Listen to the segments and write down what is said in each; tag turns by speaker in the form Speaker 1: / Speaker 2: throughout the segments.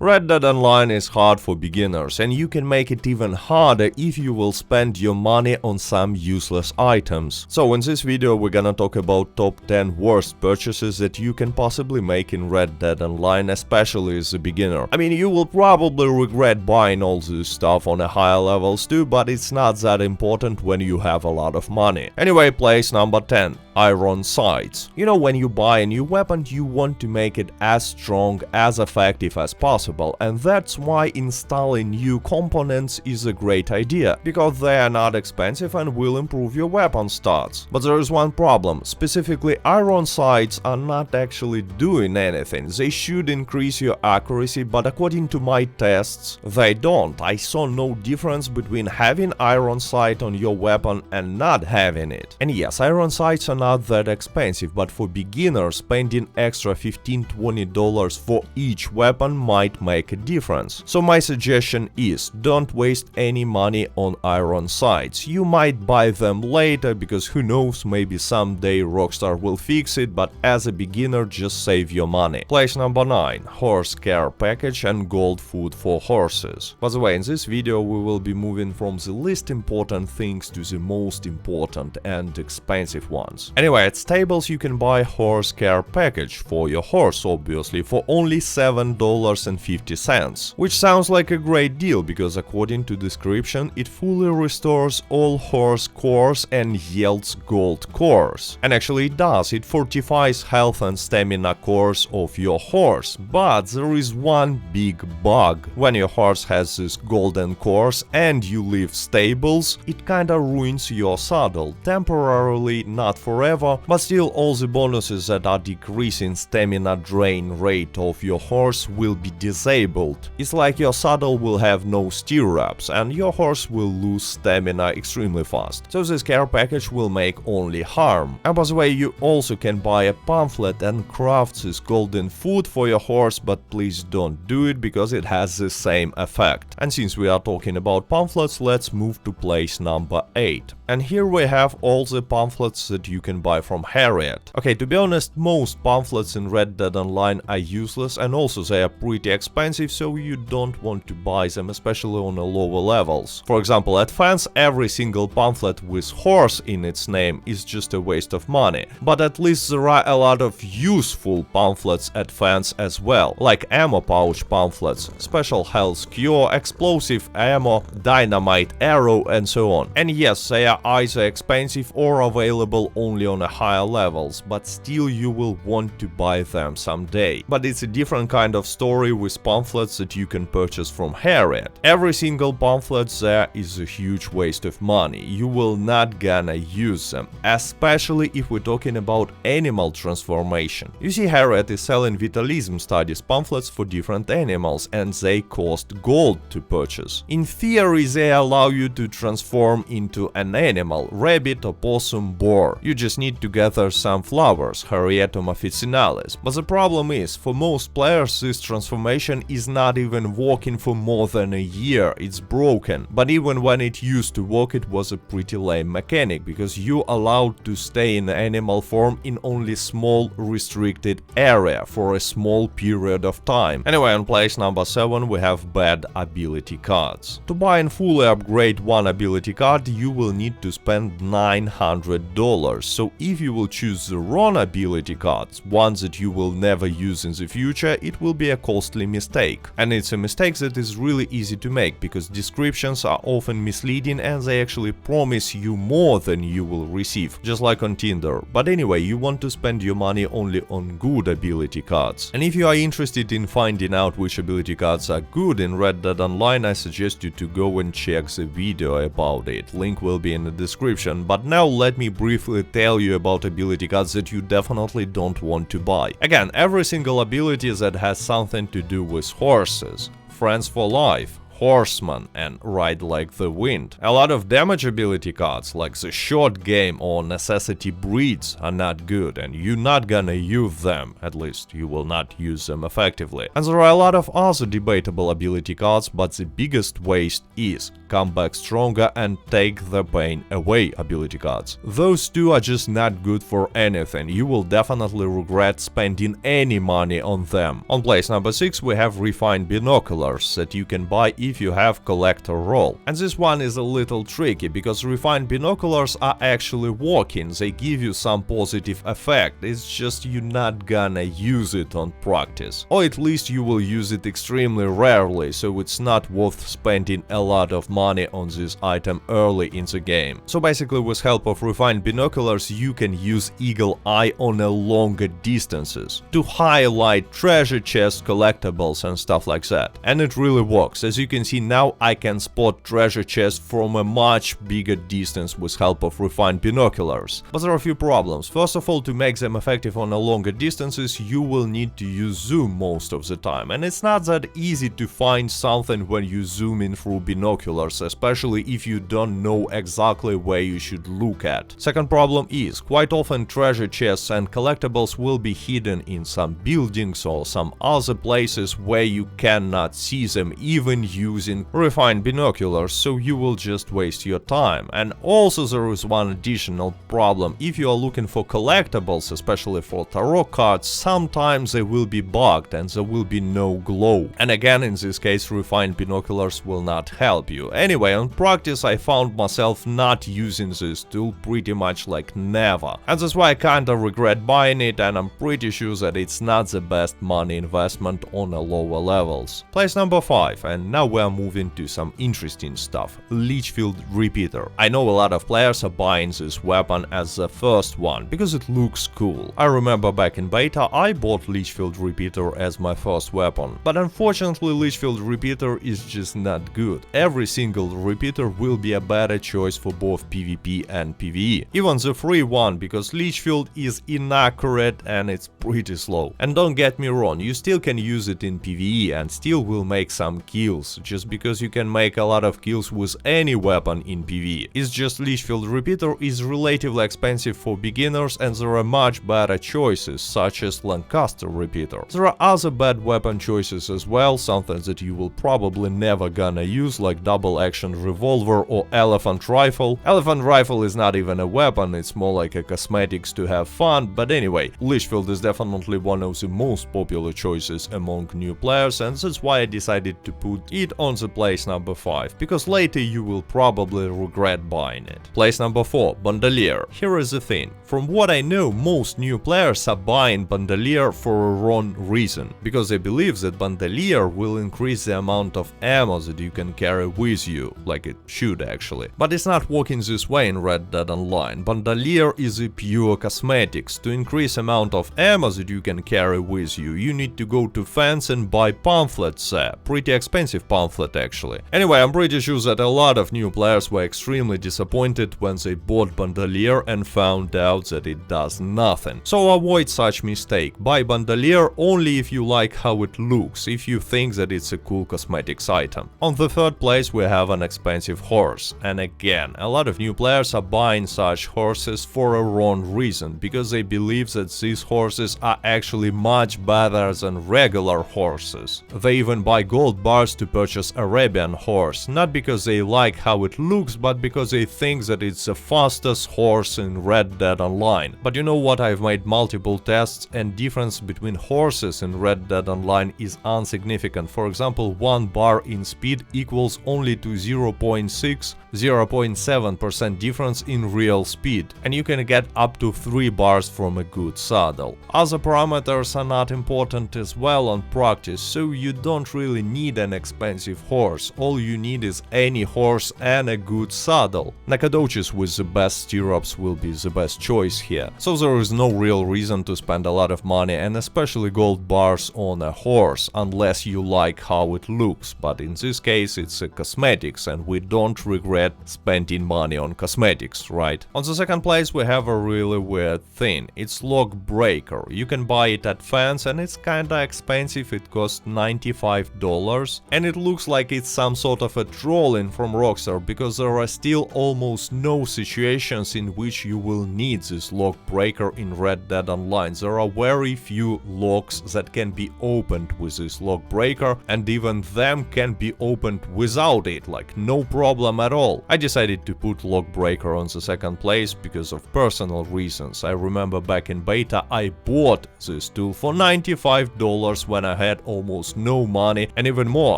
Speaker 1: Red Dead Online is hard for beginners, and you can make it even harder if you will spend your money on some useless items. So in this video we're gonna talk about top 10 worst purchases that you can possibly make in Red Dead Online, especially as a beginner. I mean, you will probably regret buying all this stuff on a higher levels too, but it's not that important when you have a lot of money. Anyway, place number 10. Iron sights. You know, when you buy a new weapon, you want to make it as strong, as effective as possible, and that's why installing new components is a great idea, because they are not expensive and will improve your weapon stats. But there is one problem: specifically, iron sights are not actually doing anything. They should increase your accuracy, but according to my tests, they don't. I saw no difference between having iron sight on your weapon and not having it. And yes, iron sights are not that expensive, but for beginners, spending extra $15–20 for each weapon might make a difference. So my suggestion is, don't waste any money on iron sights. You might buy them later, because who knows, maybe someday Rockstar will fix it, but as a beginner, just save your money. Place number 9. Horse care package and gold food for horses. By the way, in this video we will be moving from the least important things to the most important and expensive ones. Anyway, at stables you can buy horse care package for your horse, obviously, for only $7.50, which sounds like a great deal because according to description it fully restores all horse cores and yields gold cores. And actually it does, it fortifies health and stamina cores of your horse, but there is one big bug. When your horse has these golden cores and you leave stables, it kinda ruins your saddle, temporarily, not forever, but still all the bonuses that are decreasing stamina drain rate of your horse will be disabled. It's like your saddle will have no stirrups and your horse will lose stamina extremely fast. So this care package will make only harm. And by the way, you also can buy a pamphlet and craft this golden food for your horse, but please don't do it because it has the same effect. And since we are talking about pamphlets, let's move to place number 8. And here we have all the pamphlets that you can buy from Harriet. Okay, to be honest, most pamphlets in Red Dead Online are useless, and also they are pretty expensive, so you don't want to buy them, especially on the lower levels. For example, at Fence, every single pamphlet with horse in its name is just a waste of money. But at least there are a lot of useful pamphlets at Fence as well, like ammo pouch pamphlets, special health cure, explosive ammo, dynamite arrow, and so on. And yes, they are either expensive or available only on a higher levels, but still you will want to buy them someday. But it's a different kind of story with pamphlets that you can purchase from Harriet. Every single pamphlet there is a huge waste of money. You will not gonna use them, especially if we're talking about animal transformation. You see, Harriet is selling vitalism studies pamphlets for different animals, and they cost gold to purchase. In theory, they allow you to transform into an animal, rabbit, opossum, boar. You just need to gather some flowers, Harrietum officinalis. But the problem is, for most players this transformation is not even working for more than a year, it's broken. But even when it used to work, it was a pretty lame mechanic, because you allowed to stay in animal form in only small restricted area for a small period of time. Anyway, on place number 7 we have bad ability cards. To buy and fully upgrade one ability card you will need to spend $900, so if you will choose the wrong ability cards, ones that you will never use in the future, it will be a costly mistake. And it's a mistake that is really easy to make, because descriptions are often misleading and they actually promise you more than you will receive, just like on Tinder. But anyway, you want to spend your money only on good ability cards. And if you are interested in finding out which ability cards are good in Red Dead Online, I suggest you to go and check the video about it. Link will be in the description. But now let me briefly tell you about ability cards that you definitely don't want to buy. Again, every single ability that has something to do with horses. Friends for life, horseman and ride like the wind. A lot of damage ability cards like the short game or necessity breeds are not good, and you're not gonna use them, at least you will not use them effectively. And there are a lot of other debatable ability cards, but the biggest waste is come back stronger and take the pain away ability cards. Those two are just not good for anything. You will definitely regret spending any money on them. On place number 6 we have refined binoculars that you can buy if you have collector roll. And this one is a little tricky because refined binoculars are actually working, they give you some positive effect, it's just you're not gonna use it on practice. Or at least you will use it extremely rarely, so it's not worth spending a lot of money on this item early in the game. So basically with help of refined binoculars you can use eagle eye on a longer distances to highlight treasure chest collectibles and stuff like that. And it really works. As you can see now I can spot treasure chests from a much bigger distance with help of refined binoculars. But there are a few problems. First of all, to make them effective on a longer distances you will need to use zoom most of the time, and it's not that easy to find something when you zoom in through binoculars, especially if you don't know exactly where you should look at. Second problem is, quite often treasure chests and collectibles will be hidden in some buildings or some other places where you cannot see them even using refined binoculars, so you will just waste your time. And also there is one additional problem. If you are looking for collectibles, especially for tarot cards, sometimes they will be bugged and there will be no glow. And again, in this case, refined binoculars will not help you. Anyway, on practice I found myself not using this tool pretty much like never. And that's why I kinda regret buying it, and I'm pretty sure that it's not the best money investment on a lower levels. Place number 5, and now we are moving to some interesting stuff. Litchfield Repeater. I know a lot of players are buying this weapon as the first one because it looks cool. I remember back in beta I bought Litchfield Repeater as my first weapon, but unfortunately Litchfield Repeater is just not good. Every single repeater will be a better choice for both PvP and PvE. Even the free one, because Litchfield is inaccurate and it's pretty slow. And don't get me wrong, you still can use it in PvE and still will make some kills, just because you can make a lot of kills with any weapon in PvE. It's just Litchfield Repeater is relatively expensive for beginners and there are much better choices, such as Lancaster Repeater. There are other bad weapon choices as well, something that you will probably never gonna use, like double action revolver or elephant rifle. Elephant rifle is not even a weapon, it's more like a cosmetics to have fun, but anyway, Litchfield is definitely one of the most popular choices among new players, and that's why I decided to put it on the place number 5, because later you will probably regret buying it. Place number 4, Bandolier. Here is the thing, from what I know, most new players are buying Bandolier for a wrong reason, because they believe that Bandolier will increase the amount of ammo that you can carry with you, like it should actually. But it's not working this way in Red Dead Online. Bandolier is a pure cosmetics. To increase amount of ammo that you can carry with you, you need to go to fence and buy pamphlets there. Pretty expensive pamphlet actually. Anyway, I'm pretty sure that a lot of new players were extremely disappointed when they bought Bandolier and found out that it does nothing. So avoid such mistake. Buy Bandolier only if you like how it looks, if you think that it's a cool cosmetics item. On the third place we have an expensive horse. And again, a lot of new players are buying such horses for a wrong reason, because they believe that these horses are actually much better than regular horses. They even buy gold bars to purchase Arabian horse, not because they like how it looks, but because they think that it's the fastest horse in Red Dead Online. But you know what, I've made multiple tests and difference between horses in Red Dead Online is insignificant. For example, 1 bar in speed equals only to 0.7% difference in real speed, and you can get up to 3 bars from a good saddle. Other parameters are not important as well on practice, so you don't really need an expensive horse. All you need is any horse and a good saddle. Nakadoches with the best stirrups will be the best choice here. So there is no real reason to spend a lot of money and especially gold bars on a horse, unless you like how it looks, but in this case it's a cosmetics and we don't regret spending money on cosmetics, right? On the second place we have a really weird thing. It's Lock Breaker. You can buy it at fence and it's kinda expensive, it costs $95 and it looks looks like it's some sort of a trolling from Rockstar, because there are still almost no situations in which you will need this lock breaker in Red Dead Online. There are very few locks that can be opened with this lock breaker, and even them can be opened without it, like no problem at all. I decided to put lock breaker on the second place because of personal reasons. I remember back in beta I bought this tool for $95 when I had almost no money, and even more,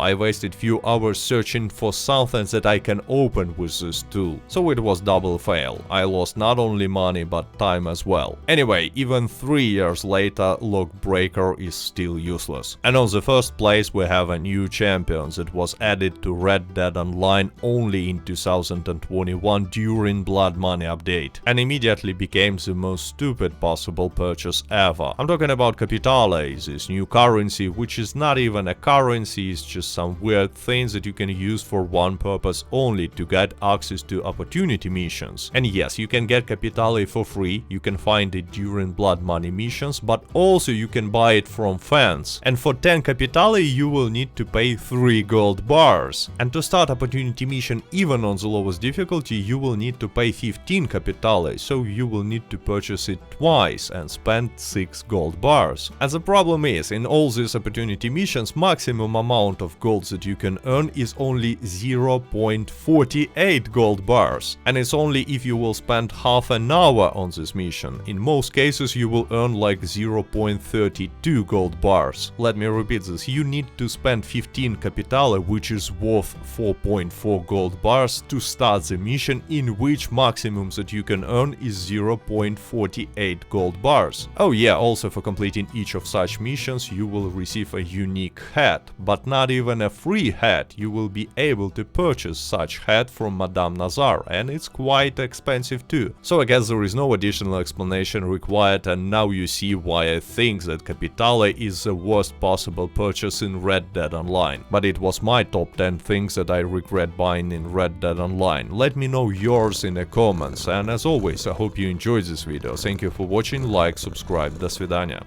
Speaker 1: I wasted few hours searching for something that I can open with this tool. So it was double fail. I lost not only money but time as well. Anyway, even 3 years later, lock breaker is still useless. And on the first place we have a new champion that was added to Red Dead Online only in 2021 during Blood Money update, and immediately became the most stupid possible purchase ever. I'm talking about Capitale, this new currency, which is not even a currency, it's just some weird things that you can use for one purpose only, to get access to opportunity missions. And yes, you can get Capitale for free, you can find it during Blood Money missions, but also you can buy it from fans. And for 10 Capitale you will need to pay 3 gold bars. And to start opportunity mission even on the lowest difficulty you will need to pay 15 Capitale, so you will need to purchase it twice and spend 6 gold bars. And the problem is, in all these opportunity missions, maximum amount of gold that you can earn is only 0.48 gold bars. And it's only if you will spend half an hour on this mission. In most cases you will earn like 0.32 gold bars. Let me repeat this, you need to spend 15 Capitale, which is worth 4.4 gold bars, to start the mission, in which maximum that you can earn is 0.48 gold bars. Oh yeah, also for completing each of such missions you will receive a unique hat, but not even a free hat. You will be able to purchase such hat from Madame Nazar, and it's quite expensive too. So I guess there is no additional explanation required, and now you see why I think that Capitale is the worst possible purchase in Red Dead Online. But it was my top 10 things that I regret buying in Red Dead Online. Let me know yours in the comments, and as always I hope you enjoyed this video. Thank you for watching, like, subscribe, до свидания.